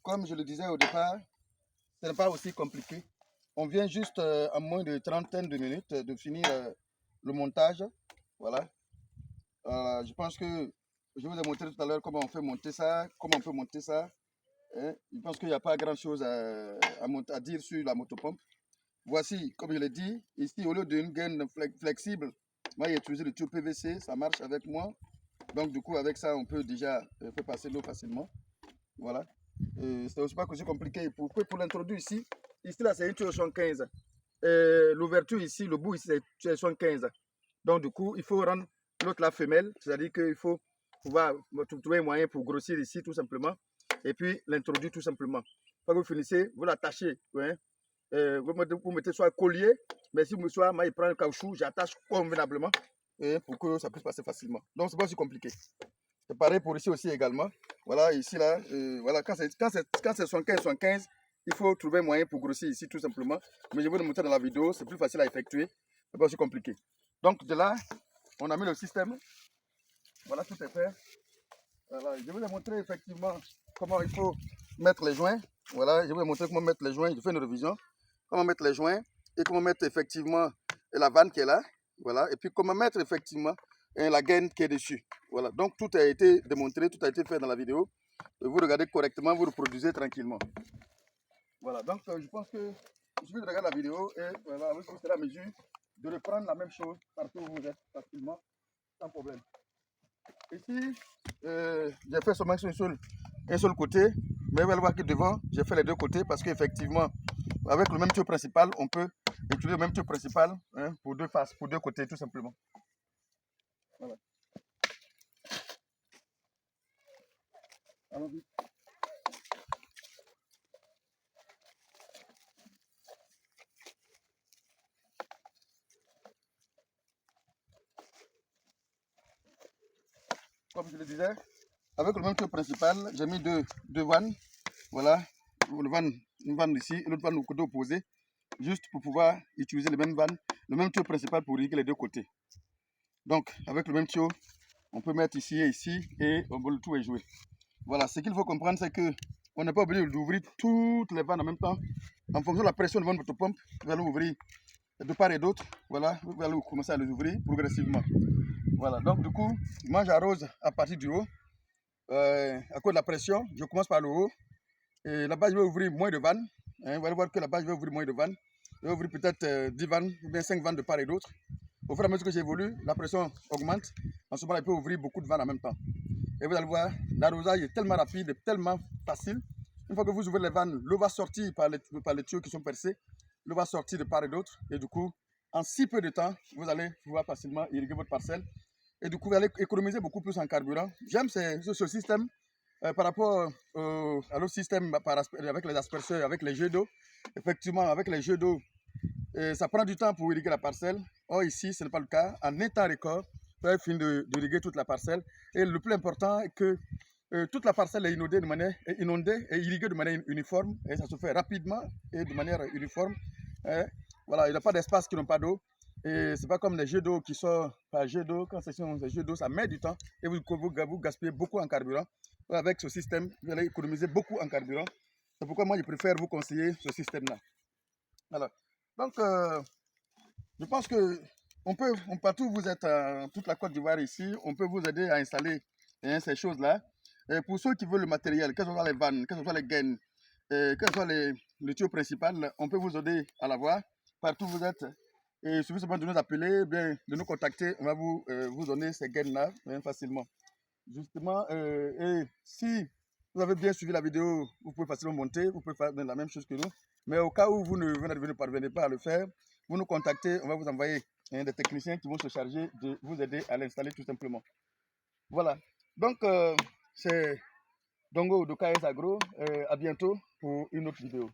comme je le disais au départ, ce n'est pas aussi compliqué. On vient juste en moins de trentaine de minutes de finir le montage. Voilà. Je pense que je vous ai montré tout à l'heure comment on fait monter ça, comment on peut monter ça. Hein. Je pense qu'il n'y a pas grand-chose à dire sur la motopompe. Voici, comme je l'ai dit, ici, au lieu d'une gaine flexible, moi, j'ai utilisé le tube PVC, ça marche avec moi. Donc, du coup, avec ça, on peut déjà faire passer l'eau facilement. Voilà. C'est aussi pas aussi compliqué. Pour l'introduire ici, là, c'est une tuyau 75. L'ouverture ici, le bout ici, c'est 75. Donc, du coup, il faut rendre l'autre la femelle, c'est-à-dire qu'il faut pouvoir trouver un moyen pour grossir ici, tout simplement, et puis l'introduire tout simplement. Quand vous finissez, vous l'attachez. Ouais. Vous mettez soit un collier, mais si vous soit, moi, il prend le caoutchouc, j'attache convenablement pour que ça puisse passer facilement. Donc, c'est pas aussi compliqué. C'est pareil pour ici aussi également. Voilà, ici, là, voilà, quand c'est 75, il faut trouver un moyen pour grossir ici, tout simplement. Mais je vais le montrer dans la vidéo, c'est plus facile à effectuer. C'est pas aussi compliqué. Donc, de là, on a mis le système. Voilà, tout est fait. Voilà, je vais vous montrer effectivement comment il faut mettre les joints. Voilà, je vais vous montrer comment mettre les joints. Je fais une révision. Comment mettre les joints et comment mettre effectivement la vanne qui est là. Voilà, et puis comment mettre effectivement la gaine qui est dessus. Voilà, donc tout a été démontré, tout a été fait dans la vidéo. Vous regardez correctement, vous reproduisez tranquillement. Voilà, donc je pense que je vais regarder la vidéo et voilà, vous serez à mesure de reprendre la même chose partout où vous êtes facilement, sans problème. Ici, j'ai fait seulement un seul côté, mais vous allez voir que devant, j'ai fait les deux côtés parce qu'effectivement, avec le même tuyau principal, on peut utiliser le même tuyau principal pour deux faces, pour deux côtés, tout simplement. Voilà. Allons-y. Comme je le disais, avec le même tuyau principal, j'ai mis deux vannes. Voilà, une vanne ici et l'autre vanne au côté opposé, juste pour pouvoir utiliser les mêmes vannes, le même tuyau principal pour irriguer les deux côtés. Donc, avec le même tuyau, on peut mettre ici et ici et le tout est joué. Voilà, ce qu'il faut comprendre, c'est qu'on n'est pas obligé d'ouvrir toutes les vannes en même temps. En fonction de la pression de votre pompe, vous allez ouvrir de part et d'autre. Voilà, vous allez commencer à les ouvrir progressivement. Voilà, donc du coup, moi j'arrose à partir du haut. À cause de la pression, je commence par le haut. Et là-bas, je vais ouvrir moins de vannes. Vous allez voir que là-bas, je vais ouvrir moins de vannes. Je vais ouvrir peut-être 10 vannes ou bien 5 vannes de part et d'autre. Au fur et à mesure que j'évolue, la pression augmente. En ce moment, il peut ouvrir beaucoup de vannes en même temps. Et vous allez voir, l'arrosage est tellement rapide, tellement facile. Une fois que vous ouvrez les vannes, l'eau va sortir par les tuyaux qui sont percés. L'eau va sortir de part et d'autre. Et du coup, en si peu de temps, vous allez pouvoir facilement irriguer votre parcelle. Et du coup, vous allez économiser beaucoup plus en carburant. J'aime ce système par rapport à l'autre système avec les asperseurs, avec les jets d'eau. Effectivement, avec les jets d'eau, ça prend du temps pour irriguer la parcelle. Or, ici, ce n'est pas le cas. En un temps record, vous avez fini d'irriguer toute la parcelle. Et le plus important est que toute la parcelle est inondée et irriguée de manière uniforme. Et ça se fait rapidement et de manière uniforme. Voilà, il n'y a pas d'espace qui n'ont pas d'eau. Et ce n'est pas comme les jets d'eau qui sont par jet d'eau. Quand c'est des jets d'eau, ça met du temps et vous gaspillez beaucoup en carburant. Avec ce système, vous allez économiser beaucoup en carburant. C'est pourquoi moi, je préfère vous conseiller ce système-là. Voilà. Donc, je pense que partout où vous êtes, toute la Côte d'Ivoire ici, on peut vous aider à installer ces choses-là. Et pour ceux qui veulent le matériel, que ce soit les vannes, que ce soit les gaines, que ce soit le tuyau principal, on peut vous aider à l'avoir partout où vous êtes. Et il suffit seulement de nous appeler, bien, de nous contacter, on va vous donner ces gaines-là facilement. Justement, et si vous avez bien suivi la vidéo, vous pouvez facilement monter, vous pouvez faire la même chose que nous. Mais au cas où vous ne parvenez pas à le faire, vous nous contactez, on va vous envoyer des techniciens qui vont se charger de vous aider à l'installer tout simplement. Voilà. Donc, c'est Dongo de KS Agro. À bientôt pour une autre vidéo.